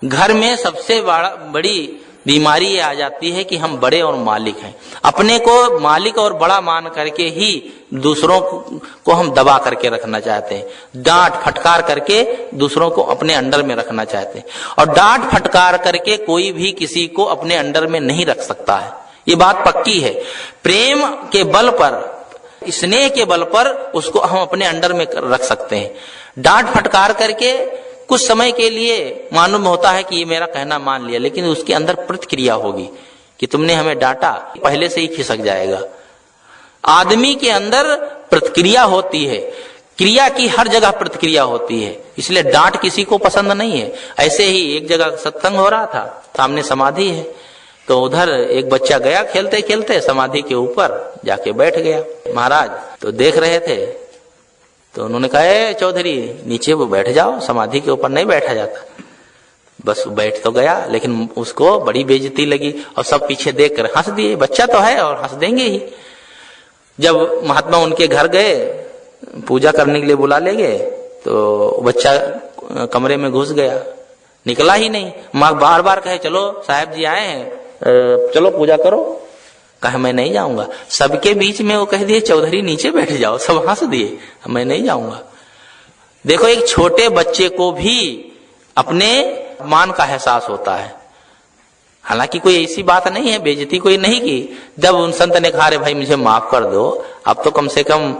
घर में सबसे बड़ी बीमारी ये आ जाती है कि हम बड़े और मालिक हैं। अपने को मालिक और बड़ा मान करके ही दूसरों को हम दबा करके रखना चाहते हैं, डांट फटकार करके दूसरों को अपने अंडर में रखना चाहते हैं। और डांट फटकार करके कोई भी किसी को अपने अंडर में नहीं रख सकता है, ये बात पक्की है। प्रेम के बल पर, स्नेह के बल पर उसको हम अपने अंडर में रख सकते हैं। डांट फटकार करके कुछ समय के लिए मालूम होता है कि ये मेरा कहना मान लिया, लेकिन उसके अंदर प्रतिक्रिया होगी कि तुमने हमें डांटा, पहले से ही खिसक जाएगा। आदमी के अंदर प्रतिक्रिया होती है, क्रिया की हर जगह प्रतिक्रिया होती है, इसलिए डांट किसी को पसंद नहीं है। ऐसे ही एक जगह सत्संग हो रहा था, सामने समाधि है, तो उधर एक बच्चा गया खेलते खेलते समाधि के ऊपर जाके बैठ गया। महाराज तो देख रहे थे, तो उन्होंने कहा चौधरी नीचे वो बैठ जाओ, समाधि के ऊपर नहीं बैठा जाता। बस बैठ तो गया, लेकिन उसको बड़ी बेइज्जती लगी और सब पीछे देख कर हंस दिए। बच्चा तो है और हंस देंगे ही। जब महात्मा उनके घर गए, पूजा करने के लिए बुला ले गए, तो बच्चा कमरे में घुस गया, निकला ही नहीं। माँ बार बार कहे चलो साहब जी आए हैं, चलो पूजा करो। कहा मैं नहीं जाऊंगा। सबके बीच में वो कह दिए चौधरी नीचे बैठ जाओ, सब हंस दिए, मैं नहीं जाऊंगा। देखो, एक छोटे बच्चे को भी अपने मान का एहसास होता है। हालांकि कोई ऐसी बात नहीं है, बेइज्जती कोई नहीं की। जब उन संत ने कहा रे भाई मुझे माफ कर दो, अब तो कम से कम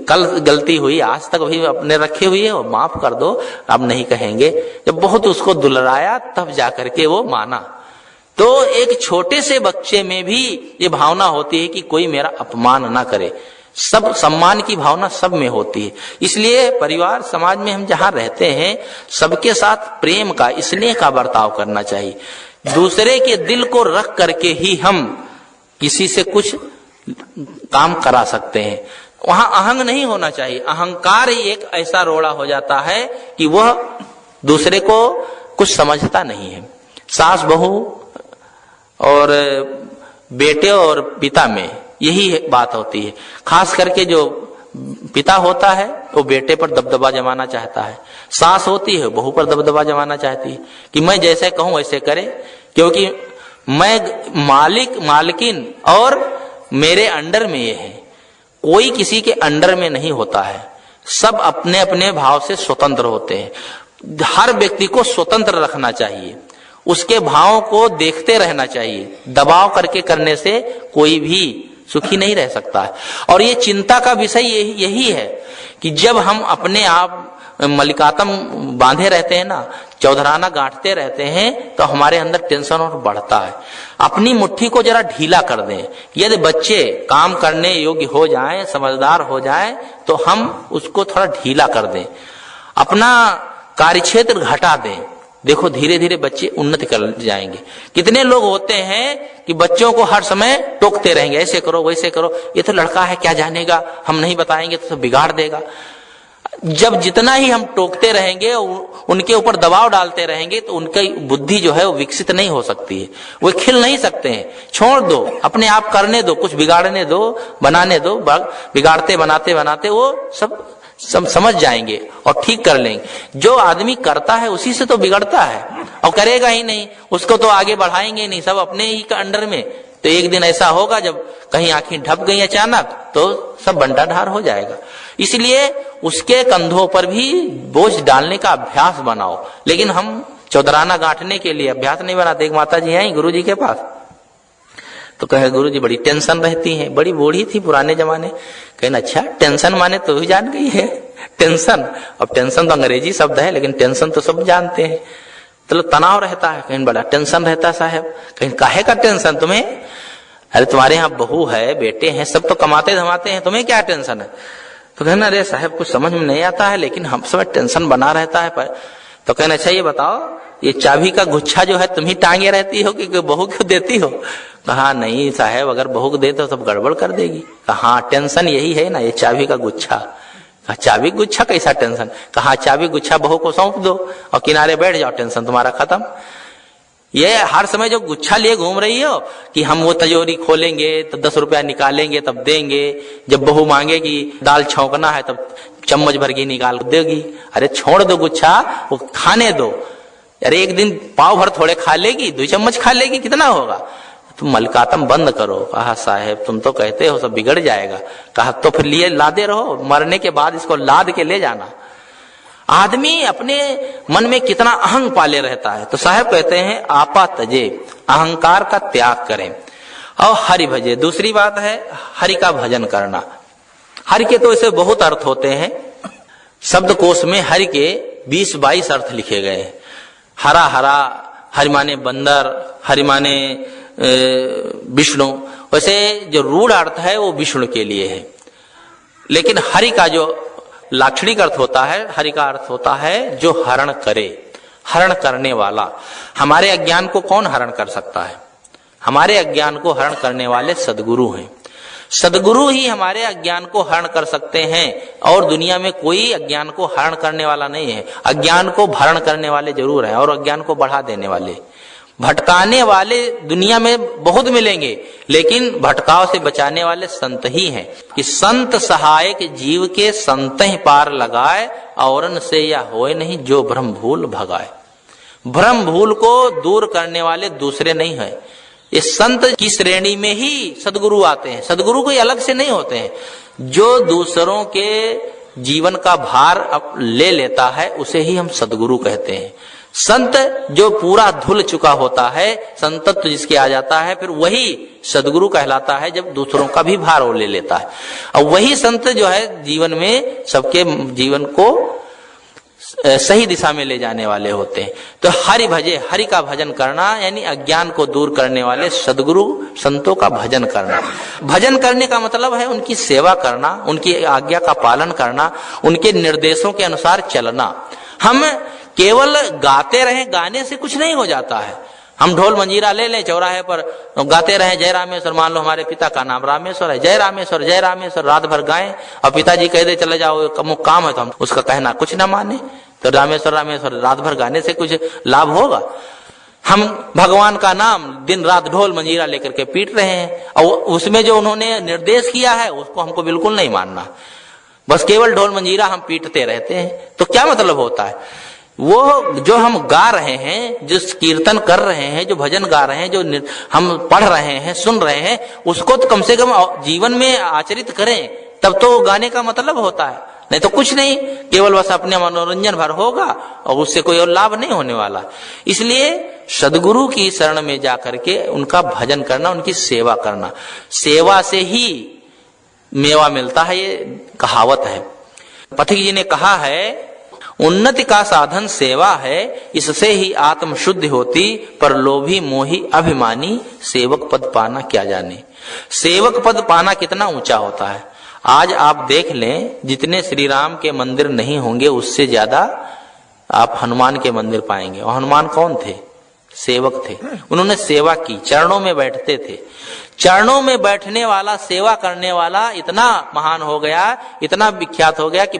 कल गलती हुई, आज तक भी अपने रखे हुई है, माफ कर दो, अब नहीं कहेंगे। जब बहुत उसको दुलराया तब जाकर के वो माना। तो एक छोटे से बच्चे में भी ये भावना होती है कि कोई मेरा अपमान ना करे। सब सम्मान की भावना सब में होती है। इसलिए परिवार समाज में हम जहां रहते हैं, सबके साथ प्रेम का, स्नेह का बर्ताव करना चाहिए। दूसरे के दिल को रख करके ही हम किसी से कुछ काम करा सकते हैं। वहां अहंग नहीं होना चाहिए। अहंकार ही एक ऐसा रोड़ा हो जाता है कि वह दूसरे को कुछ समझता नहीं है। सास बहू और बेटे और पिता में यही बात होती है। खास करके जो पिता होता है वो बेटे पर दबदबा जमाना चाहता है, सास होती है बहू पर दबदबा जमाना चाहती है कि मैं जैसे कहूं वैसे करे, क्योंकि मैं मालकिन और मेरे अंडर में ये है। कोई किसी के अंडर में नहीं होता है, सब अपने अपने भाव से स्वतंत्र होते हैं। हर व्यक्ति को स्वतंत्र रखना चाहिए, उसके भावों को देखते रहना चाहिए। दबाव करके करने से कोई भी सुखी नहीं रह सकता है। और ये चिंता का विषय यही है कि जब हम अपने आप मलिकातम बांधे रहते हैं ना, चौधराना गांठते रहते हैं, तो हमारे अंदर टेंशन और बढ़ता है। अपनी मुट्ठी को जरा ढीला कर दें। यदि बच्चे काम करने योग्य हो जाएं, समझदार हो जाएं, तो हम उसको थोड़ा ढीला कर दें, अपना कार्यक्षेत्र घटा दें। देखो धीरे धीरे बच्चे उन्नति कर जाएंगे। कितने लोग होते हैं कि बच्चों को हर समय टोकते रहेंगे, ऐसे करो वैसे करो, ये तो लड़का है क्या जानेगा, हम नहीं बताएंगे तो बिगाड़ देगा। जब जितना ही हम टोकते रहेंगे, उनके ऊपर दबाव डालते रहेंगे, तो उनकी बुद्धि जो है वो विकसित नहीं हो सकती है, वो खिल नहीं सकते हैं। छोड़ दो, अपने आप करने दो, कुछ बिगाड़ने दो, बनाने दो। बिगाड़ते बनाते बनाते वो सब समझ जाएंगे और ठीक कर लेंगे। जो आदमी करता है उसी से तो बिगड़ता है, और करेगा ही नहीं, उसको तो आगे बढ़ाएंगे नहीं, सब अपने ही का अंडर में। तो एक दिन ऐसा होगा जब कहीं आंखें ढप गई अचानक, तो सब बंटाढार हो जाएगा। इसलिए उसके कंधों पर भी बोझ डालने का अभ्यास बनाओ। लेकिन हम चौधराना गांठने के लिए अभ्यास नहीं बनाते। एक माता जी आई गुरु जी के पास, तो कहे गुरु जी बड़ी टेंशन रहती है। बड़ी बूढ़ी थी पुराने जमाने। कहे अच्छा टेंशन माने तो भी जान गई है टेंशन। अब टेंशन तो अंग्रेजी शब्द है, लेकिन टेंशन तो सब जानते हैं। तो तनाव रहता है, कहीं बड़ा टेंशन रहता है साहब। कहीं काहे का टेंशन तुम्हें? अरे तुम्हारे यहाँ बहू है, बेटे हैं, सब तो कमाते धमाते हैं, तुम्हें क्या टेंशन है? तो कहना अरे साहब कुछ समझ में नहीं आता है, लेकिन हम सब टेंशन बना रहता है। पर तो कहना अच्छा ये बताओ, ये चाबी का गुच्छा जो है तुम ही टांगे रहती हो कि बहू को देती हो? कहा नहीं साहब, अगर बहू को देते हो तो गड़बड़ कर देगी। कहा टेंशन यही है ना, ये चाबी का गुच्छा। कहा चाबी गुच्छा कैसा टेंशन? कहा चाबी गुच्छा बहू को सौंप दो और किनारे बैठ जाओ, टेंशन तुम्हारा खत्म। ये हर समय जो गुच्छा लिए घूम रही हो कि हम वो तिजोरी खोलेंगे तो 10 रुपया निकालेंगे तब देंगे, जब बहू मांगेगी दाल छौंकना है तब चम्मच भर के निकाल देगी। अरे छोड़ दो गुच्छा, वो खाने दो। अरे एक दिन पाव भर थोड़े खा लेगी, 2 चम्मच खा लेगी, कितना होगा? तुम मलकातम बंद करो। कहा साहब तुम तो कहते हो सब बिगड़ जाएगा। कहा तो फिर लिए लादे रहो, मरने के बाद इसको लाद के ले जाना। आदमी अपने मन में कितना अहंग पाले रहता है। तो साहब कहते हैं आपा तजे, अहंकार का त्याग करें और हरि भजे। दूसरी बात है हरि का भजन करना। हरि के तो ऐसे बहुत अर्थ होते हैं। शब्दकोश में हरि के 20-22 अर्थ लिखे गए हैं। हरा हरा, हरि माने बंदर, हरि माने विष्णु। वैसे जो रूढ़ अर्थ है वो विष्णु के लिए है, लेकिन हरि का जो लाक्षणिक अर्थ होता है, हरि का अर्थ होता है जो हरण करे, हरण करने वाला। हमारे अज्ञान को कौन हरण कर सकता है? हमारे अज्ञान को हरण करने वाले सदगुरु हैं। सदगुरु ही हमारे अज्ञान को हरण कर सकते हैं, और दुनिया में कोई अज्ञान को हरण करने वाला नहीं है। अज्ञान को भरण करने वाले जरूर हैं और अज्ञान को बढ़ा देने वाले, भटकाने वाले दुनिया में बहुत मिलेंगे, लेकिन भटकाव से बचाने वाले संत ही हैं। कि संत सहायक जीव के संत ही पार लगाए, औरन से या होए नहीं जो भ्रम भूल भगाए। भ्रम भूल को दूर करने वाले दूसरे नहीं है। ये संत की श्रेणी में ही सदगुरु आते हैं। सदगुरु कोई अलग से नहीं होते हैं। जो दूसरों के जीवन का भार ले लेता है उसे ही हम सदगुरु कहते हैं। संत जो पूरा धुल चुका होता है, संतत्व जिसके आ जाता है, फिर वही सदगुरु कहलाता है जब दूसरों का भी भार वो ले लेता है। और वही संत जो है जीवन में सबके जीवन को सही दिशा में ले जाने वाले होते हैं। तो हरि भजे, हरि का भजन करना यानी अज्ञान को दूर करने वाले सदगुरु संतों का भजन करना। भजन करने का मतलब है उनकी सेवा करना, उनकी आज्ञा का पालन करना, उनके निर्देशों के अनुसार चलना। हम केवल गाते रहें, गाने से कुछ नहीं हो जाता है। हम ढोल मंजीरा ले लें, चौराहे पर गाते रहें जय रामेश्वर। मान लो हमारे पिता का नाम रामेश्वर है, जय रामेश्वर जय रामेश्वर, रात भर गाएं, और पिताजी कह दे चले जाओ अमुक काम है, तो हम उसका कहना कुछ ना माने। तो रामेश्वर रामेश्वर रात भर गाने से कुछ लाभ होगा? हम भगवान का नाम दिन रात ढोल मंजीरा लेकर के पीट रहे हैं, और उसमें जो उन्होंने निर्देश किया है उसको हमको बिल्कुल नहीं मानना। बस केवल ढोल मंजीरा हम पीटते रहते हैं। तो क्या मतलब होता है? वो जो हम गा रहे हैं, जो कीर्तन कर रहे हैं, जो भजन गा रहे हैं, जो हम पढ़ रहे हैं, सुन रहे हैं, उसको तो कम से कम जीवन में आचरित करें, तब तो गाने का मतलब होता है। नहीं तो कुछ नहीं, केवल बस अपने मनोरंजन भर होगा और उससे कोई और लाभ नहीं होने वाला। इसलिए सदगुरु की शरण में जाकर के उनका भजन करना, उनकी सेवा करना। सेवा से ही मेवा मिलता है, ये कहावत है। पथिक जी ने कहा है उन्नति का साधन सेवा है, इससे ही आत्म शुद्धि होती, पर लोभी मोही अभिमानी सेवक पद पाना क्या जाने। सेवक पद पाना कितना ऊंचा होता है। आज आप देख लें, जितने श्री राम के मंदिर नहीं होंगे उससे ज्यादा आप हनुमान के मंदिर पाएंगे। और हनुमान कौन थे? सेवक थे। उन्होंने सेवा की, चरणों में बैठते थे। चरणों में बैठने वाला, सेवा करने वाला इतना महान हो गया, इतना विख्यात हो गया कि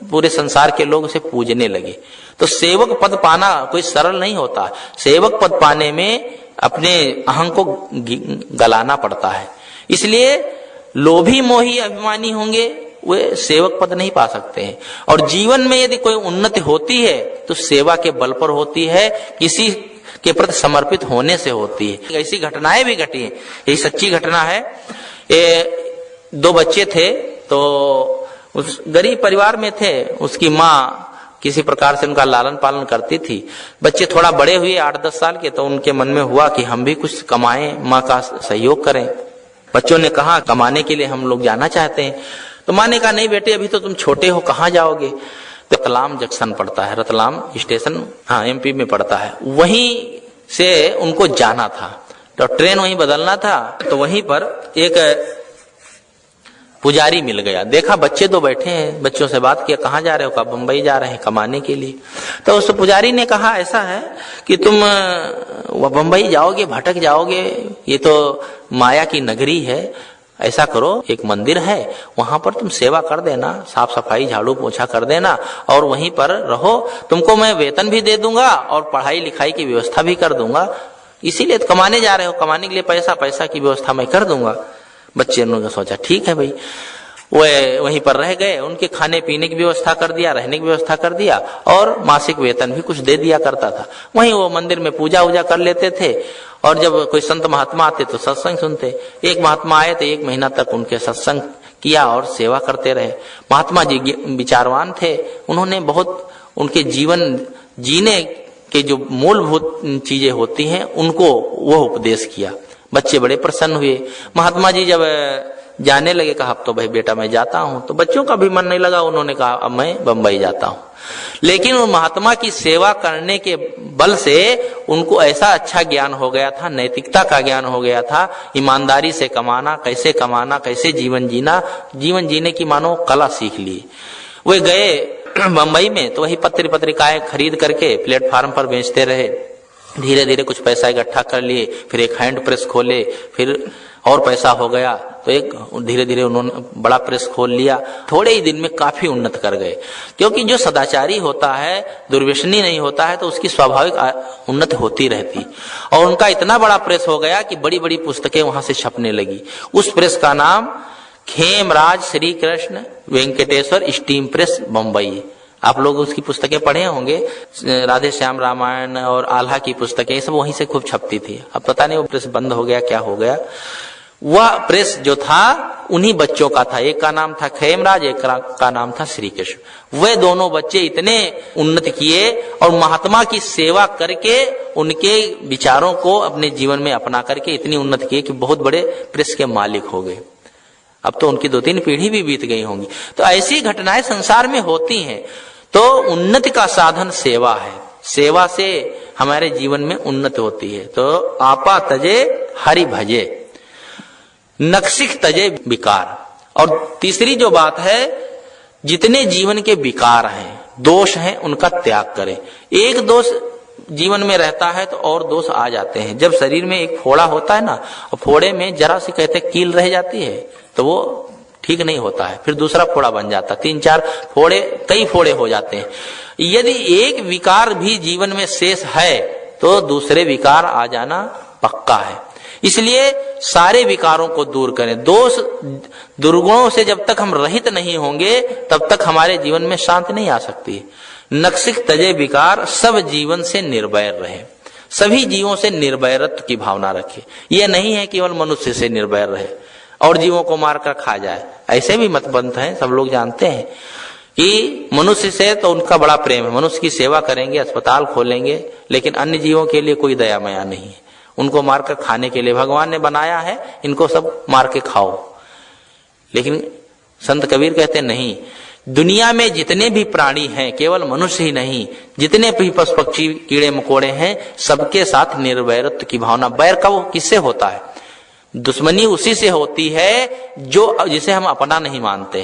पूरे संसार के लोग उसे पूजने लगे। तो सेवक पद पाना कोई सरल नहीं होता। सेवक पद पाने में अपने अहंग को गलाना पड़ता है। इसलिए लोभी मोही अभिमानी होंगे वे सेवक पद नहीं पा सकते हैं। और जीवन में यदि कोई उन्नति होती है तो सेवा के बल पर होती है, किसी के प्रति समर्पित होने से होती है। ऐसी घटनाएं भी घटी है, यही सच्ची घटना है। 2 बच्चे थे, तो उस गरीब परिवार में थे। उसकी माँ किसी प्रकार से उनका लालन पालन करती थी। बच्चे थोड़ा बड़े हुए 8-10 साल के, तो उनके मन में हुआ कि हम भी कुछ कमाएं, माँ का सहयोग करें। बच्चों ने कहा कमाने के लिए हम लोग जाना चाहते हैं। तो माँ ने कहा नहीं बेटे, अभी तो तुम छोटे हो, कहाँ जाओगे। तो रतलाम जंक्शन पड़ता है, रतलाम स्टेशन, हाँ एमपी में पड़ता है, वहीं से उनको जाना था। तो ट्रेन वहीं बदलना था। तो वहीं पर एक पुजारी मिल गया, देखा बच्चे तो बैठे हैं, बच्चों से बात किया, कहाँ जा रहे हो, कहा बंबई जा रहे हैं कमाने के लिए। तो उस पुजारी ने कहा ऐसा है कि तुम बंबई जाओगे, भटक जाओगे, ये तो माया की नगरी है, ऐसा करो एक मंदिर है, वहां पर तुम सेवा कर देना, साफ सफाई झाड़ू पोछा कर देना और वहीं पर रहो, तुमको मैं वेतन भी दे दूंगा और पढ़ाई लिखाई की व्यवस्था भी कर दूंगा, इसीलिए तो कमाने जा रहे हो, कमाने के लिए पैसा की व्यवस्था मैं कर दूंगा। बच्चे ने सोचा ठीक है भाई, वे वहीं पर रह गए, उनके खाने पीने की व्यवस्था कर दिया, रहने की व्यवस्था कर दिया और मासिक वेतन भी कुछ दे दिया करता था। वहीं वो मंदिर में पूजा वूजा कर लेते थे और जब कोई संत महात्मा आते तो सत्संग सुनते। एक महात्मा आए तो 1 महीना तक उनके सत्संग किया और सेवा करते रहे। महात्मा जी विचारवान थे, उन्होंने बहुत उनके जीवन जीने के जो मूलभूत चीजें होती हैं उनको वो उपदेश किया। बच्चे बड़े प्रसन्न हुए। महात्मा जी जब जाने लगे, कहा अब तो भाई बेटा मैं जाता हूं, तो बच्चों का भी मन नहीं लगा, उन्होंने कहा अब मैं बंबई जाता हूं। लेकिन वो महात्मा की सेवा करने के बल से उनको ऐसा अच्छा ज्ञान हो गया था, नैतिकता का ज्ञान हो गया था, ईमानदारी से कमाना, कैसे जीवन जीना, जीवन जीने की मानो कला सीख ली। वे गए बंबई में तो वही पत्रिकाएं खरीद करके प्लेटफार्म पर बेचते रहे। धीरे धीरे कुछ पैसा इकट्ठा कर लिए, फिर एक हैंड प्रेस खोले, फिर और पैसा हो गया तो एक धीरे धीरे उन्होंने बड़ा प्रेस खोल लिया। थोड़े ही दिन में काफी उन्नत कर गए, क्योंकि जो सदाचारी होता है, दुर्व्यसनी नहीं होता है, तो उसकी स्वाभाविक उन्नति होती रहती। और उनका इतना बड़ा प्रेस हो गया कि बड़ी बड़ी पुस्तकें वहां से छपने लगी। उस प्रेस का नाम खेमराज श्री कृष्ण वेंकटेश्वर स्टीम प्रेस बंबई। आप लोग उसकी पुस्तकें पढ़े होंगे, राधे श्याम रामायण और आल्हा की पुस्तकें सब वहीं से खूब छपती थी। अब पता नहीं वो प्रेस बंद हो गया, क्या हो गया। वह प्रेस जो था उन्हीं बच्चों का था, एक का नाम था खेमराज, एक का नाम था श्री कृष्ण। वे दोनों बच्चे इतने उन्नत किए और महात्मा की सेवा करके उनके विचारों को अपने जीवन में अपना करके इतनी उन्नत किए कि बहुत बड़े प्रेस के मालिक हो गए। अब तो उनकी 2-3 पीढ़ी भी बीत गई होंगी। तो ऐसी घटनाएं संसार में होती हैं। तो उन्नति का साधन सेवा है, सेवा से हमारे जीवन में उन्नति होती है। तो आपा तजे हरि भजे, नक्सिक तजे विकार। और तीसरी जो बात है, जितने जीवन के विकार हैं, दोष हैं, उनका त्याग करें। एक दोष जीवन में रहता है तो और दोष आ जाते हैं। जब शरीर में एक फोड़ा होता है ना, और फोड़े में जरा सी कहते कील रह जाती है तो वो ठीक नहीं होता है, फिर दूसरा फोड़ा बन जाता, 3-4 फोड़े, कई फोड़े हो जाते हैं। यदि एक विकार भी जीवन में शेष है तो दूसरे विकार आ जाना पक्का है। इसलिए सारे विकारों को दूर करें। दोष दुर्गुणों से जब तक हम रहित नहीं होंगे तब तक हमारे जीवन में शांति नहीं आ सकती। नक्सिक तजे विकार, सब जीवन से निर्भय रहे, सभी जीवों से निर्भयत्व की भावना रखे। यह नहीं है केवल मनुष्य से निर्भय रहे और जीवों को मारकर खा जाए, ऐसे भी मतपंथ हैं। सब लोग जानते हैं कि मनुष्य से तो उनका बड़ा प्रेम है, मनुष्य की सेवा करेंगे, अस्पताल खोलेंगे, लेकिन अन्य जीवों के लिए कोई दया माया नहीं है। उनको मारकर खाने के लिए भगवान ने बनाया है, इनको सब मार के खाओ। लेकिन संत कबीर कहते नहीं, दुनिया में जितने भी प्राणी हैं, केवल मनुष्य ही नहीं, जितने भी पशु पक्षी कीड़े मकोड़े हैं, सबके साथ निर्वैरत्व की भावना। बैर का वो किससे होता है? दुश्मनी उसी से होती है जो जिसे हम अपना नहीं मानते।